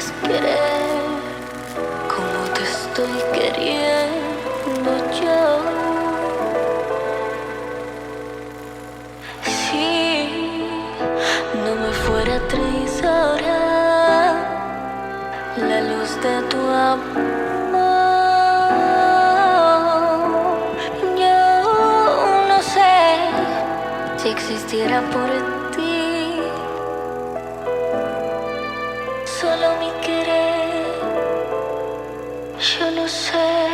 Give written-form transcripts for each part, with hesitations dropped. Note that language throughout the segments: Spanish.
puedes querer como te estoy queriendo yo. Si no me fuera triste ahora la luz de tu amor, yo no sé si existiera por ti. Solo mi querer, yo no sé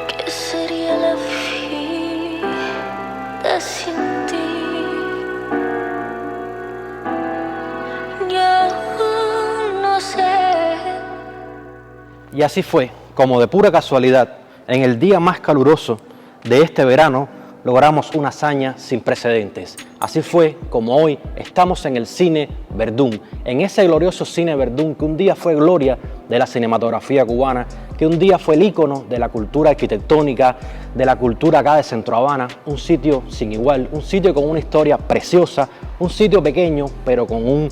qué sería la vida sin ti. Yo no sé. Y así fue, como de pura casualidad, en el día más caluroso de este verano, logramos una hazaña sin precedentes. Así fue como hoy estamos en el Cine Verdún, en ese glorioso Cine Verdún que un día fue gloria de la cinematografía cubana, que un día fue el ícono de la cultura arquitectónica, de la cultura acá de Centro Habana, un sitio sin igual, un sitio con una historia preciosa, un sitio pequeño pero con un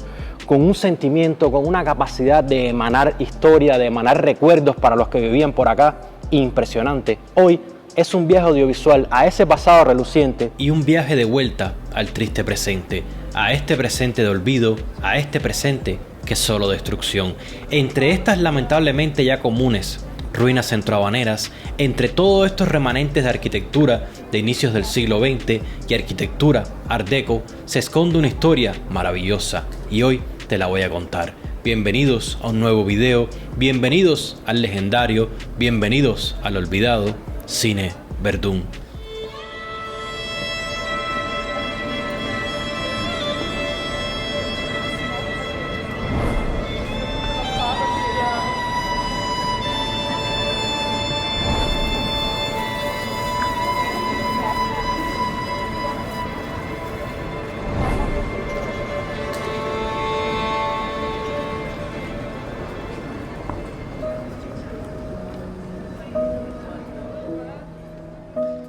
sentimiento, con una capacidad de emanar historia, de emanar recuerdos para los que vivían por acá, impresionante. Hoy es un viaje audiovisual a ese pasado reluciente y un viaje de vuelta al triste presente, a este presente de olvido, a este presente que es solo destrucción. Entre estas lamentablemente ya comunes ruinas centrohabaneras, entre todos estos remanentes de arquitectura de inicios del siglo XX y arquitectura Art Deco, se esconde una historia maravillosa y hoy te la voy a contar. Bienvenidos a un nuevo video, bienvenidos al legendario, bienvenidos al olvidado Cine Verdún.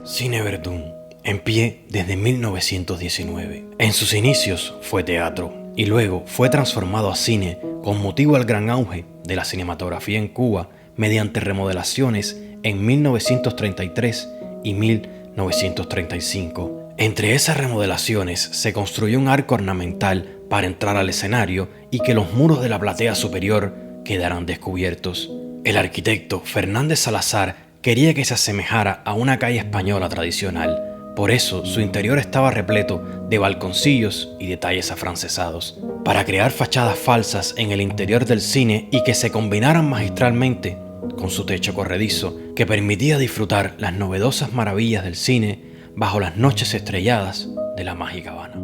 Cine Verdún, en pie desde 1919. En sus inicios fue teatro y luego fue transformado a cine con motivo al gran auge de la cinematografía en Cuba mediante remodelaciones en 1933 y 1935. Entre esas remodelaciones se construyó un arco ornamental para entrar al escenario y que los muros de la platea superior quedaran descubiertos. El arquitecto Fernández Salazar quería que se asemejara a una calle española tradicional. Por eso su interior estaba repleto de balconcillos y detalles afrancesados, para crear fachadas falsas en el interior del cine y que se combinaran magistralmente con su techo corredizo, que permitía disfrutar las novedosas maravillas del cine bajo las noches estrelladas de la mágica Habana.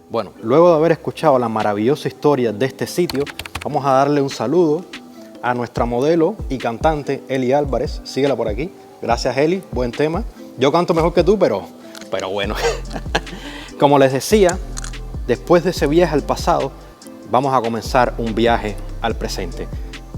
Bueno, luego de haber escuchado la maravillosa historia de este sitio, vamos a darle un saludo a nuestra modelo y cantante Eli Álvarez. Síguela por aquí. Gracias, Eli. Buen tema. Yo canto mejor que tú, pero bueno. Como les decía, después de ese viaje al pasado, vamos a comenzar un viaje al presente.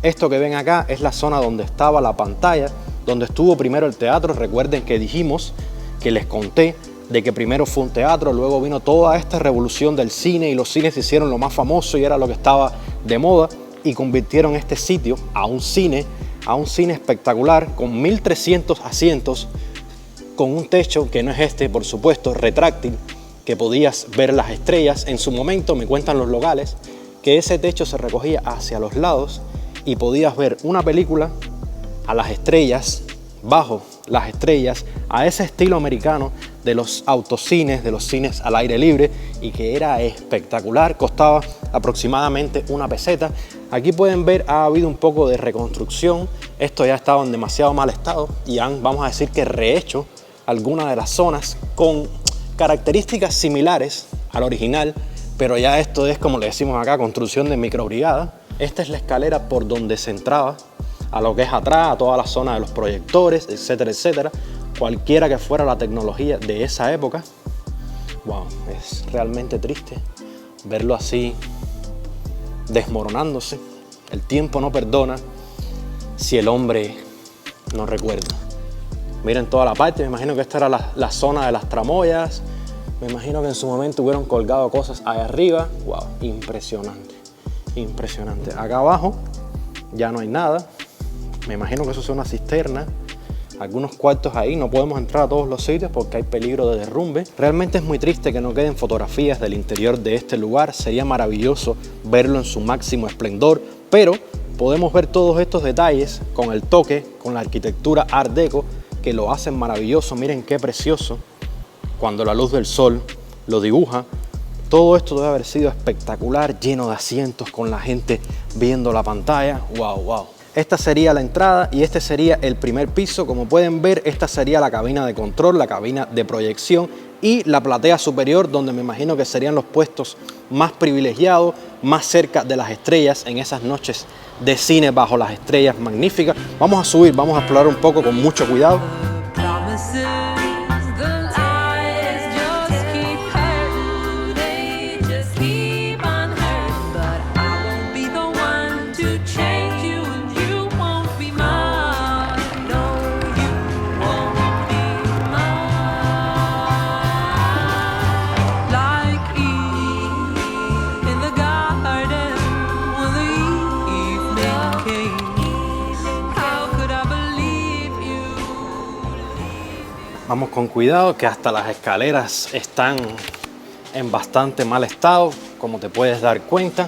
Esto que ven acá es la zona donde estaba la pantalla, donde estuvo primero el teatro. Recuerden que dijimos, que les conté, de que primero fue un teatro, luego vino toda esta revolución del cine y los cines se hicieron lo más famoso y era lo que estaba de moda y convirtieron este sitio a un cine espectacular con 1300 asientos, con un techo que no es este, por supuesto, retráctil, que podías ver las estrellas. En su momento me cuentan los locales que ese techo se recogía hacia los lados y podías ver una película a las estrellas, bajo las estrellas, a ese estilo americano de los autocines, de los cines al aire libre, y que era espectacular. Costaba aproximadamente una peseta. Aquí pueden ver, ha habido un poco de reconstrucción. Esto ya estaba en demasiado mal estado y han, vamos a decir que rehecho algunas de las zonas con características similares al original, pero ya esto es, como le decimos acá, construcción de microbrigada. Esta es la escalera por donde se entraba a lo que es atrás, a toda la zona de los proyectores, etcétera, etcétera. Cualquiera que fuera la tecnología de esa época, wow, es realmente triste verlo así desmoronándose. El tiempo no perdona si el hombre No recuerdo. Miren toda la parte, me imagino que esta era la zona de las tramoyas. Me imagino que en su momento hubieron colgado cosas ahí arriba. Wow, impresionante, impresionante. Acá abajo ya no hay nada. Me imagino que eso es una cisterna. Algunos cuartos ahí, no podemos entrar a todos los sitios porque hay peligro de derrumbe. Realmente es muy triste que no queden fotografías del interior de este lugar. Sería maravilloso verlo en su máximo esplendor, pero podemos ver todos estos detalles con el toque, con la arquitectura Art Deco, que lo hacen maravilloso. Miren qué precioso cuando la luz del sol lo dibuja. Todo esto debe haber sido espectacular, lleno de asientos con la gente viendo la pantalla. Wow, wow. Esta sería la entrada y este sería el primer piso. Como pueden ver, esta sería la cabina de control, la cabina de proyección y la platea superior, donde me imagino que serían los puestos más privilegiados, más cerca de las estrellas en esas noches de cine bajo las estrellas magníficas. Vamos a subir, vamos a explorar un poco con mucho cuidado. Vamos con cuidado, que hasta las escaleras están en bastante mal estado, como te puedes dar cuenta.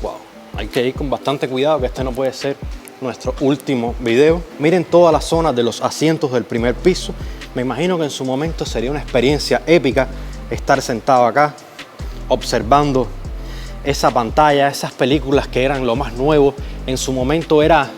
Wow, hay que ir con bastante cuidado, que este no puede ser nuestro último video. Miren toda la zona de los asientos del primer piso. Me imagino que en su momento sería una experiencia épica estar sentado acá, observando esa pantalla, esas películas que eran lo más nuevo. En su momento era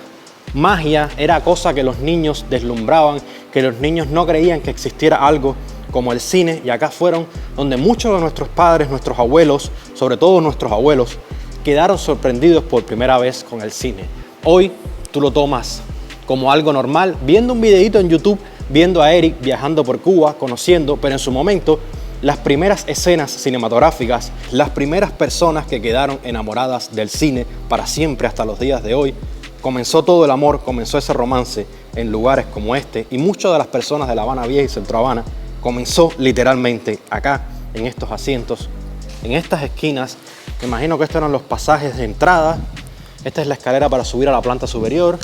magia, era cosa que los niños deslumbraban, que los niños no creían que existiera algo como el cine, y acá fueron donde muchos de nuestros padres, nuestros abuelos, sobre todo nuestros abuelos, quedaron sorprendidos por primera vez con el cine. Hoy tú lo tomas como algo normal, viendo un videito en YouTube, viendo a Eric viajando por Cuba, conociendo, pero en su momento las primeras escenas cinematográficas, las primeras personas que quedaron enamoradas del cine para siempre hasta los días de hoy, comenzó todo el amor, comenzó ese romance en lugares como este, y muchas de las personas de La Habana Vieja y Centro Habana comenzó literalmente acá, en estos asientos, en estas esquinas. Me imagino que estos eran los pasajes de entrada. Esta es la escalera para subir a la planta superior.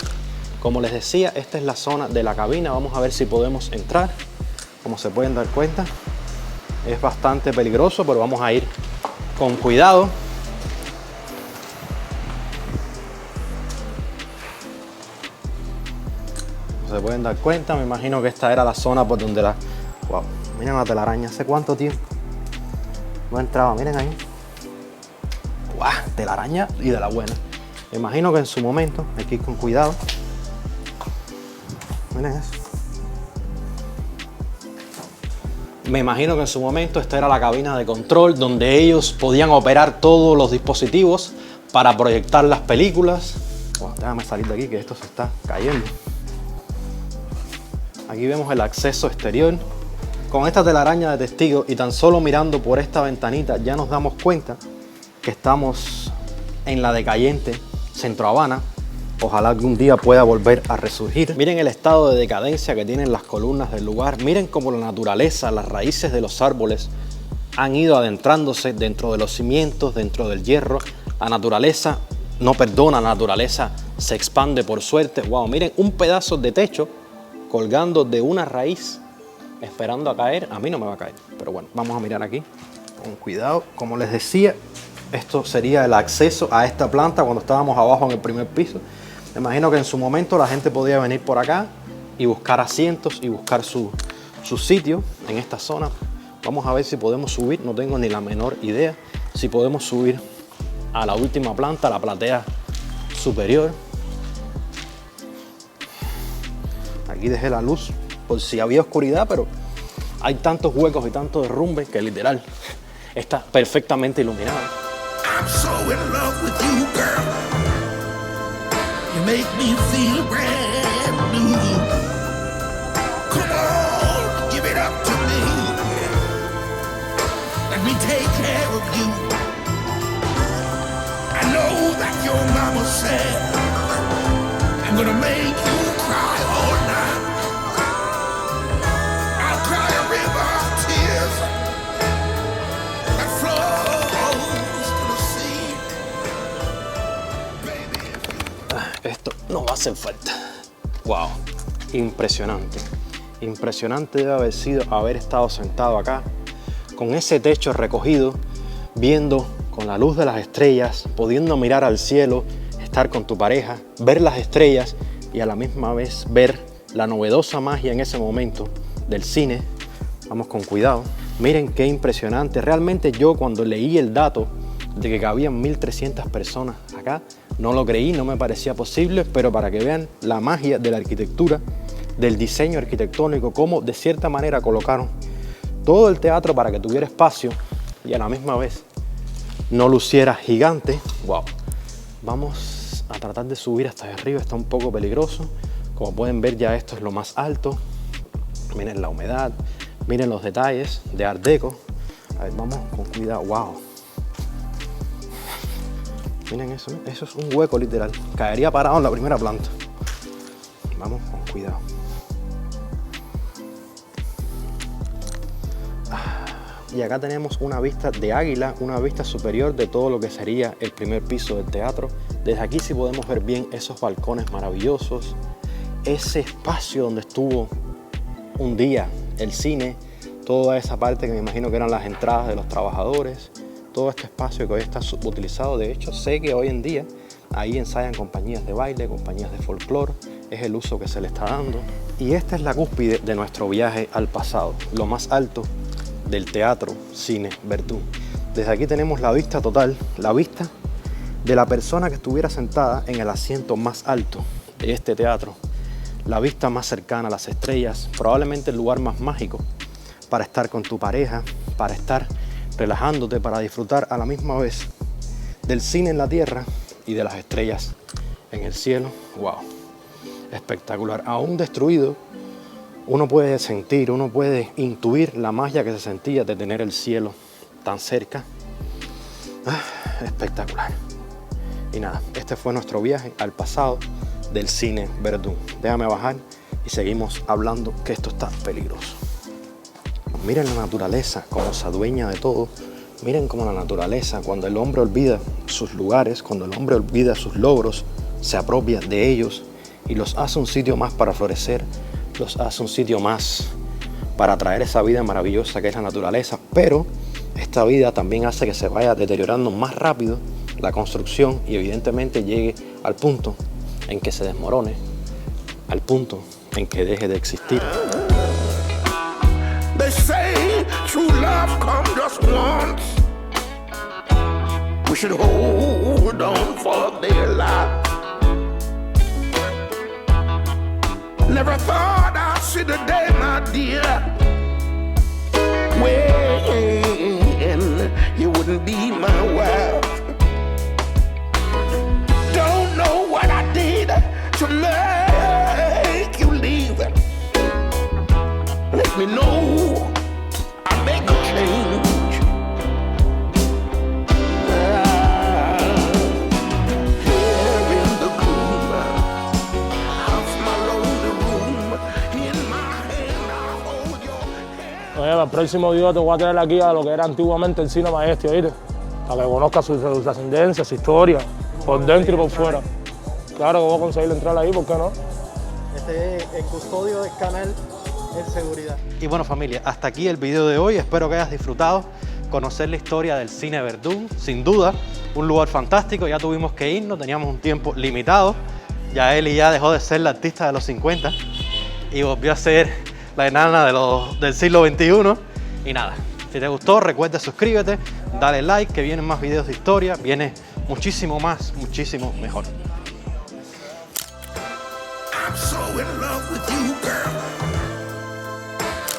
Como les decía, esta es la zona de la cabina. Vamos a ver si podemos entrar. Como se pueden dar cuenta, es bastante peligroso, pero vamos a ir con cuidado. Se pueden dar cuenta, me imagino que esta era la zona por donde la... Wow, miren la telaraña, ¿hace cuánto tiempo no entraba? Miren ahí. Wow, telaraña y de la buena. Me imagino que en su momento, hay que ir con cuidado. Miren eso. Me imagino que en su momento esta era la cabina de control donde ellos podían operar todos los dispositivos para proyectar las películas. Wow, déjame salir de aquí que esto se está cayendo. Aquí vemos el acceso exterior. Con esta telaraña de testigos y tan solo mirando por esta ventanita ya nos damos cuenta que estamos en la decayente Centro Habana. Ojalá algún día pueda volver a resurgir. Miren el estado de decadencia que tienen las columnas del lugar. Miren cómo la naturaleza, las raíces de los árboles han ido adentrándose dentro de los cimientos, dentro del hierro. La naturaleza no perdona, la naturaleza se expande por suerte. Wow, miren un pedazo de techo colgando de una raíz, esperando a caer. A mí no me va a caer, pero bueno, vamos a mirar aquí con cuidado. Como les decía, esto sería el acceso a esta planta cuando estábamos abajo en el primer piso. Me imagino que en su momento la gente podía venir por acá y buscar asientos y buscar su sitio en esta zona. Vamos a ver si podemos subir, no tengo ni la menor idea si podemos subir a la última planta, a la platea superior. Aquí dejé la luz por si había oscuridad, pero hay tantos huecos y tanto derrumbe que literal está perfectamente iluminado. I'm so in love with you, girl. You make me feel brand new. Come on, give it up to me. Let me take care of you. I know that your mama said I'm gonna make you cry all night. nos va a hacer falta. Wow, impresionante. Impresionante debe haber sido haber estado sentado acá, con ese techo recogido, viendo con la luz de las estrellas, pudiendo mirar al cielo, estar con tu pareja, ver las estrellas y a la misma vez ver la novedosa magia en ese momento del cine. Vamos con cuidado. Miren qué impresionante. Realmente yo cuando leí el dato de que cabían 1.300 personas acá, no lo creí, no me parecía posible, pero para que vean la magia de la arquitectura, del diseño arquitectónico, cómo de cierta manera colocaron todo el teatro para que tuviera espacio y a la misma vez no luciera gigante. Wow. Vamos a tratar de subir hasta allá arriba, está un poco peligroso. Como pueden ver, ya esto es lo más alto. Miren la humedad, miren los detalles de Art Deco. A ver, vamos con cuidado. Wow. Miren eso, ¿no? Eso es un hueco literal. Caería parado en la primera planta. Vamos con cuidado. Y acá tenemos una vista de águila, una vista superior de todo lo que sería el primer piso del teatro. Desde aquí sí podemos ver bien esos balcones maravillosos, ese espacio donde estuvo un día el cine, toda esa parte que me imagino que eran las entradas de los trabajadores, todo este espacio que hoy está subutilizado. De hecho, sé que hoy en día ahí ensayan compañías de baile, compañías de folclore, es el uso que se le está dando. Y esta es la cúspide de nuestro viaje al pasado, lo más alto del Teatro Cine Verdún. Desde aquí tenemos la vista total, la vista de la persona que estuviera sentada en el asiento más alto de este teatro, la vista más cercana a las estrellas, probablemente el lugar más mágico para estar con tu pareja, para estar relajándote, para disfrutar a la misma vez del cine en la tierra y de las estrellas en el cielo. Wow, espectacular. Aún destruido, uno puede sentir, uno puede intuir la magia que se sentía de tener el cielo tan cerca. Espectacular. Y nada, este fue nuestro viaje al pasado del Cine Verdún. Déjame bajar y seguimos hablando, que esto está peligroso. Miren la naturaleza, cómo se adueña de todo. Miren cómo la naturaleza, cuando el hombre olvida sus lugares, cuando el hombre olvida sus logros, se apropia de ellos y los hace un sitio más para florecer, los hace un sitio más para traer esa vida maravillosa que es la naturaleza. Pero esta vida también hace que se vaya deteriorando más rápido la construcción y evidentemente llegue al punto en que se desmorone, al punto en que deje de existir. They say true love comes just once. We should hold on for dear life. Never thought I'd see the day, my dear, when you wouldn't be my wife. Don't know what I did to make you leave. Let me know, I'll make a change. Here in the gloom of my lonely room, in my hand I hold your hand. Oye, el próximo video te voy a traer aquí a lo que era antiguamente el Cine Maestro, ¿viste? Para que conozcas su ascendencia, su historia, por dentro y por fuera. Claro que voy a conseguir entrar ahí, ¿por qué no? Este es el custodio del canal en seguridad. Y bueno, familia, hasta aquí el video de hoy. Espero que hayas disfrutado conocer la historia del Cine Verdún. Sin duda, un lugar fantástico. Ya tuvimos que irnos, teníamos un tiempo limitado. Ya Eli ya dejó de ser la artista de los 50 y volvió a ser la enana del siglo XXI. Y nada, si te gustó, recuerda suscríbete, dale like, que vienen más videos de historia. Viene muchísimo más, muchísimo mejor. I'm so in love with you, girl.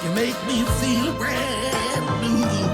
You make me feel brand new.